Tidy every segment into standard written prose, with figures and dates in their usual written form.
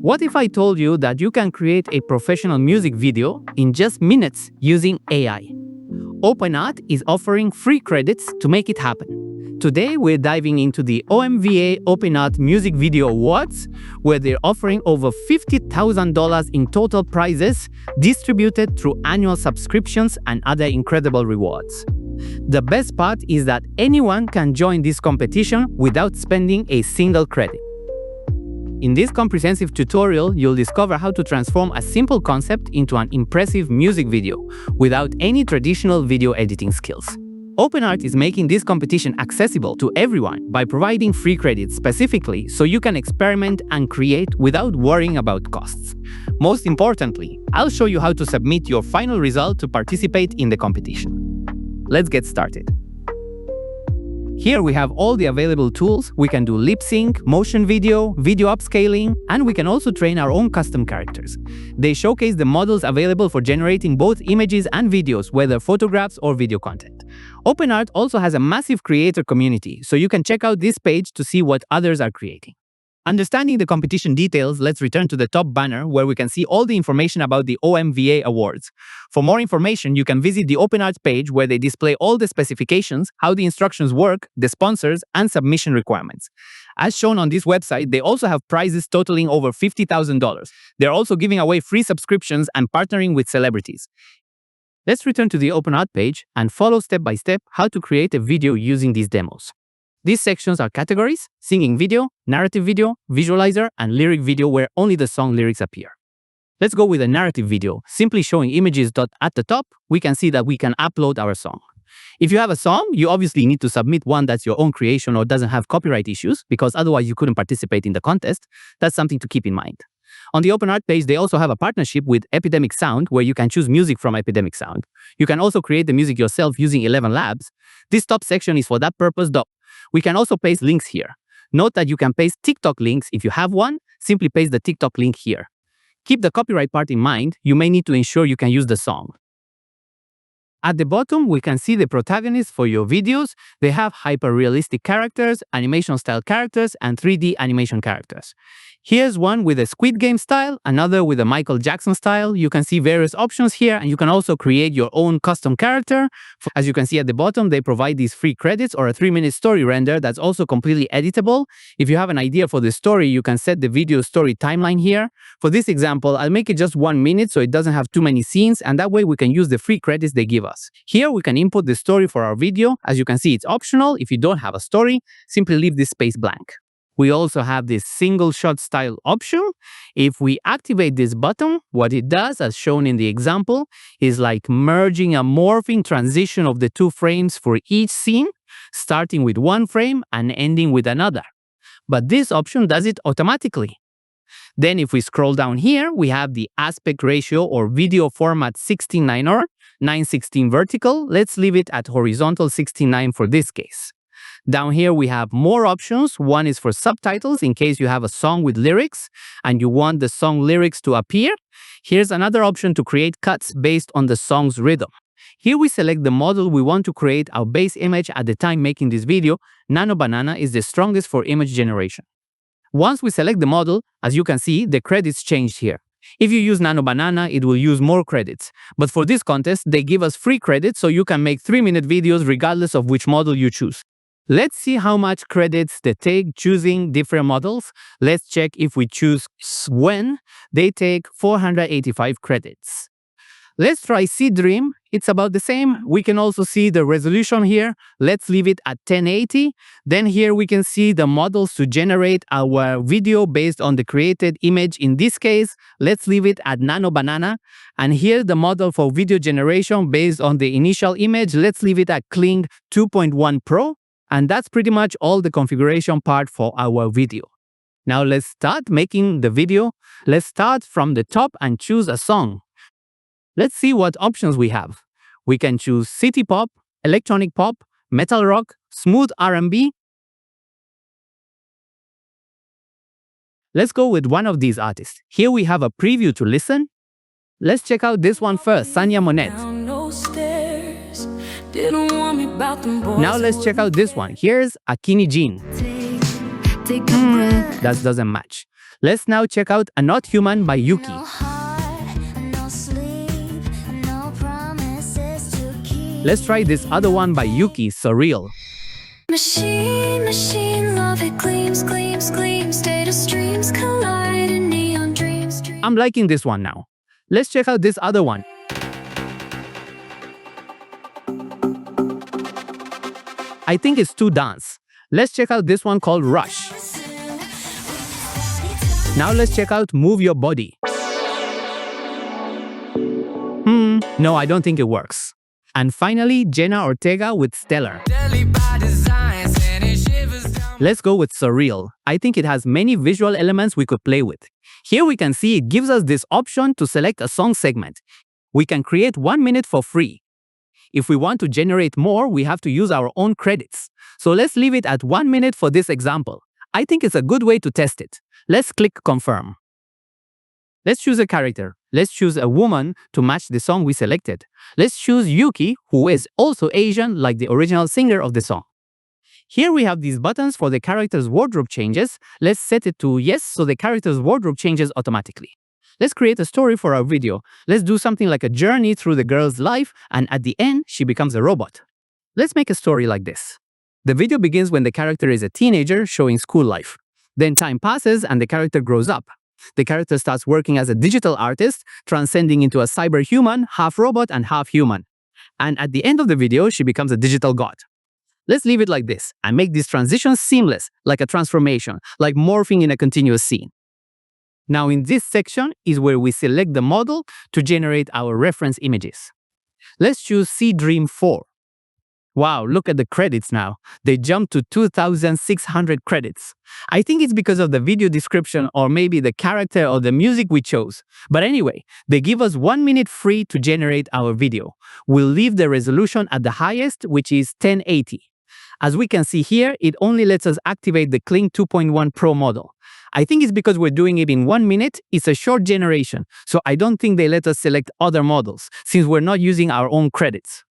What if I told you that you can create a professional music video in just minutes using AI? OpenArt is offering free credits to make it happen. Today, we're diving into the OMVA OpenArt Music Video Awards, where they're offering over $50,000 in total prizes distributed through annual subscriptions and other incredible rewards. The best part is that anyone can join this competition without spending a single credit. In this comprehensive tutorial, you'll discover how to transform a simple concept into an impressive music video without any traditional video editing skills. OpenArt is making this competition accessible to everyone by providing free credits specifically so you can experiment and create without worrying about costs. Most importantly, I'll show you how to submit your final result to participate in the competition. Let's get started. Here we have all the available tools. We can do lip sync, motion video, video upscaling, and we can also train our own custom characters. They showcase the models available for generating both images and videos, whether photographs or video content. OpenArt also has a massive creator community, so you can check out this page to see what others are creating. Understanding the competition details, let's return to the top banner where we can see all the information about the OMVA Awards. For more information, you can visit the OpenArt page where they display all the specifications, how the instructions work, the sponsors, and submission requirements. As shown on this website, they also have prizes totaling over $50,000. They're also giving away free subscriptions and partnering with celebrities. Let's return to the OpenArt page and follow step by step how to create a video using these demos. These sections are categories: singing video, narrative video, visualizer, and lyric video where only the song lyrics appear. Let's go with a narrative video, simply showing images. At the top, we can see that we can upload our song. If you have a song, you obviously need to submit one that's your own creation or doesn't have copyright issues, because otherwise you couldn't participate in the contest. That's something to keep in mind. On the OpenArt page, they also have a partnership with Epidemic Sound where you can choose music from Epidemic Sound. You can also create the music yourself using 11 Labs. This top section is for that purpose, though. We can also paste links here. Note that you can paste TikTok links if you have one. Simply paste the TikTok link here. Keep the copyright part in mind. You may need to ensure you can use the song. At the bottom, we can see the protagonists for your videos. They have hyper-realistic characters, animation-style characters, and 3D animation characters. Here's one with a Squid Game style, another with a Michael Jackson style. You can see various options here, and you can also create your own custom character. As you can see at the bottom, they provide these free credits or a 3-minute story render that's also completely editable. If you have an idea for the story, you can set the video story timeline here. For this example, I'll make it just 1 minute so it doesn't have too many scenes, and that way we can use the free credits they give us. Here we can input the story for our video. As you can see, it's optional. If you don't have a story, simply leave this space blank. We also have this single shot style option. If we activate this button, what it does, as shown in the example, is like merging a morphing transition of the 2 frames for each scene, starting with 1 frame and ending with another. But this option does it automatically. Then if we scroll down here, we have the aspect ratio or video format 16:9 or 9:16 vertical. Let's leave it at horizontal 16:9 for this case. Down here we have more options. One is for subtitles in case you have a song with lyrics and you want the song lyrics to appear. Here's another option to create cuts based on the song's rhythm. Here we select the model we want to create our base image at the time making this video. Nano Banana is the strongest for image generation. Once we select the model, as you can see, the credits changed here. If you use Nano Banana, it will use more credits. But for this contest, they give us free credits so you can make 3-minute videos regardless of which model you choose. Let's see how much credits they take choosing different models. Let's check if we choose Swen. They take 485 credits. Let's try Seed Dream. It's about the same. We can also see the resolution here. Let's leave it at 1080. Then here we can see the models to generate our video based on the created image. In this case, let's leave it at Nano Banana. And here the model for video generation based on the initial image. Let's leave it at Kling 2.1 Pro. And that's pretty much all the configuration part for our video. Now let's start making the video. Let's start from the top and choose a song. Let's see what options we have. We can choose city pop, electronic pop, metal rock, smooth R&B. Let's go with one of these artists. Here we have a preview to listen. Let's check out this one first, Sanya Monet. Now let's check out this one. Here's Akini Jean. That doesn't match. Let's now check out A Not Human by Yuki. No heart, no sleep, no promises to keep. Let's try this other one by Yuki, Surreal. Machine, machine, love it gleams, gleams, gleams. Data streams collide in neon dreams. I'm liking this one now. Let's check out this other one. I think it's too dance. Let's check out this one called Rush. Now let's check out Move Your Body. No, I don't think it works. And finally, Jenna Ortega with Stellar. Let's go with Surreal. I think it has many visual elements we could play with. Here we can see it gives us this option to select a song segment. We can create 1 minute for free. If we want to generate more, we have to use our own credits. So let's leave it at 1 minute for this example. I think it's a good way to test it. Let's click Confirm. Let's choose a character. Let's choose a woman to match the song we selected. Let's choose Yuki, who is also Asian like the original singer of the song. Here we have these buttons for the character's wardrobe changes. Let's set it to yes so the character's wardrobe changes automatically. Let's create a story for our video. Let's do something like a journey through the girl's life, and at the end, she becomes a robot. Let's make a story like this. The video begins when the character is a teenager showing school life. Then time passes and the character grows up. The character starts working as a digital artist, transcending into a cyberhuman, half robot and half human. And at the end of the video, she becomes a digital god. Let's leave it like this and make this transition seamless, like a transformation, like morphing in a continuous scene. Now in this section is where we select the model to generate our reference images. Let's choose Sea Dream 4. Wow, look at the credits now. They jump to 2,600 credits. I think it's because of the video description or maybe the character or the music we chose. But anyway, they give us 1 minute free to generate our video. We'll leave the resolution at the highest, which is 1080. As we can see here, it only lets us activate the Kling 2.1 Pro model. I think it's because we're doing it in 1 minute. It's a short generation, so I don't think they let us select other models since we're not using our own credits.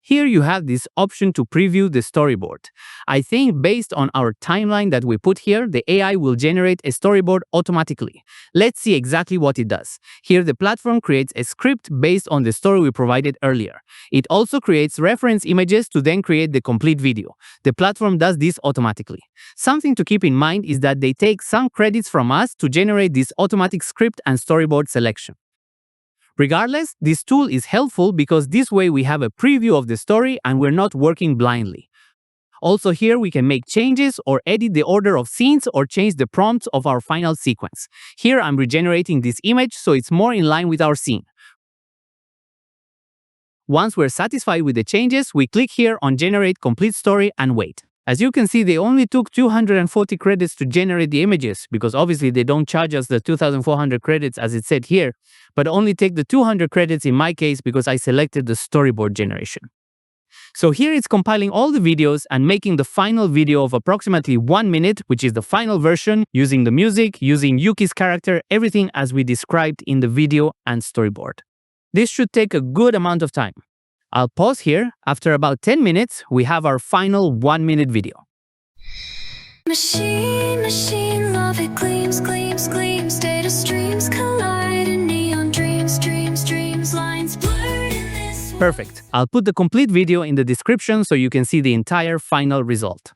Here you have this option to preview the storyboard. I think based on our timeline that we put here, the AI will generate a storyboard automatically. Let's see exactly what it does. Here the platform creates a script based on the story we provided earlier. It also creates reference images to then create the complete video. The platform does this automatically. Something to keep in mind is that they take some credits from us to generate this automatic script and storyboard selection. Regardless, this tool is helpful because this way we have a preview of the story and we're not working blindly. Also here we can make changes or edit the order of scenes or change the prompts of our final sequence. Here I'm regenerating this image so it's more in line with our scene. Once we're satisfied with the changes, we click here on Generate Complete Story and wait. As you can see, they only took 240 credits to generate the images because obviously they don't charge us the 2,400 credits as it said here, but only take the 200 credits in my case because I selected the storyboard generation. So here it's compiling all the videos and making the final video of approximately 1 minute, which is the final version, using the music, using Yuki's character, everything as we described in the video and storyboard. This should take a good amount of time. I'll pause here. After about 10 minutes, we have our final 1 minute video. Machine, machine, love it gleams, gleams, gleams. Data streams collide in neon dreams, dreams, dreams. Lines blurred in this. Perfect. I'll put the complete video in the description so you can see the entire final result.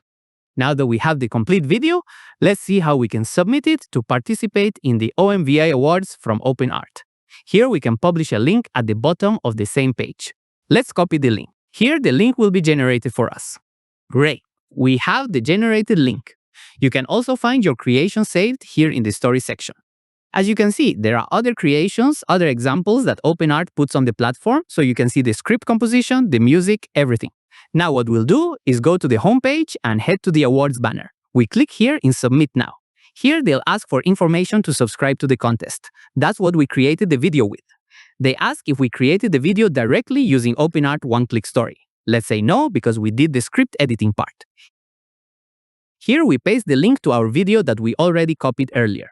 Now that we have the complete video, let's see how we can submit it to participate in the OMVA Awards from OpenArt. Here we can publish a link at the bottom of the same page. Let's copy the link. Here the link will be generated for us. Great. We have the generated link. You can also find your creation saved here in the story section. As you can see, there are other creations, other examples that OpenArt puts on the platform, so you can see the script composition, the music, everything. Now what we'll do is go to the homepage and head to the awards banner. We click here in Submit Now. Here they'll ask for information to subscribe to the contest. That's what we created the video with. They ask if we created the video directly using OpenArt One-Click Story. Let's say no because we did the script editing part. Here we paste the link to our video that we already copied earlier.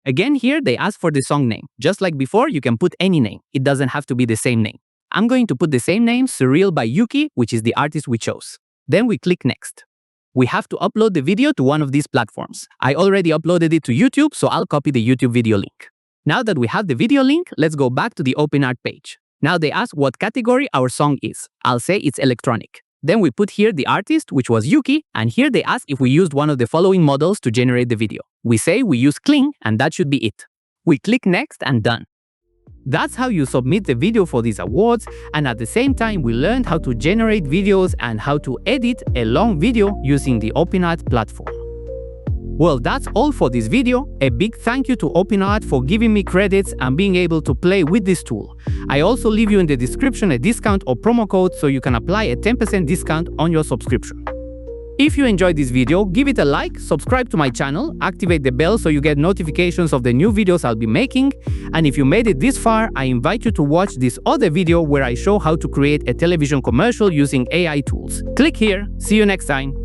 Again here they ask for the song name. Just like before, you can put any name. It doesn't have to be the same name. I'm going to put the same name, Surreal by Yuki, which is the artist we chose. Then we click Next. we have to upload the video to one of these platforms. I already uploaded it to YouTube, so I'll copy the YouTube video link. Now that we have the video link, let's go back to the OpenArt page. Now they ask what category our song is. I'll say it's electronic. Then we put here the artist, which was Yuki, and here they ask if we used one of the following models to generate the video. We say we use Kling, and that should be it. We click next and done. That's how you submit the video for these awards, and at the same time we learned how to generate videos and how to edit a long video using the OpenArt platform. Well, that's all for this video. A big thank you to OpenArt for giving me credits and being able to play with this tool. I also leave you in the description a discount or promo code so you can apply a 10% discount on your subscription. If you enjoyed this video, give it a like, subscribe to my channel, activate the bell so you get notifications of the new videos I'll be making, and if you made it this far, I invite you to watch this other video where I show how to create a television commercial using AI tools. Click here. See you next time.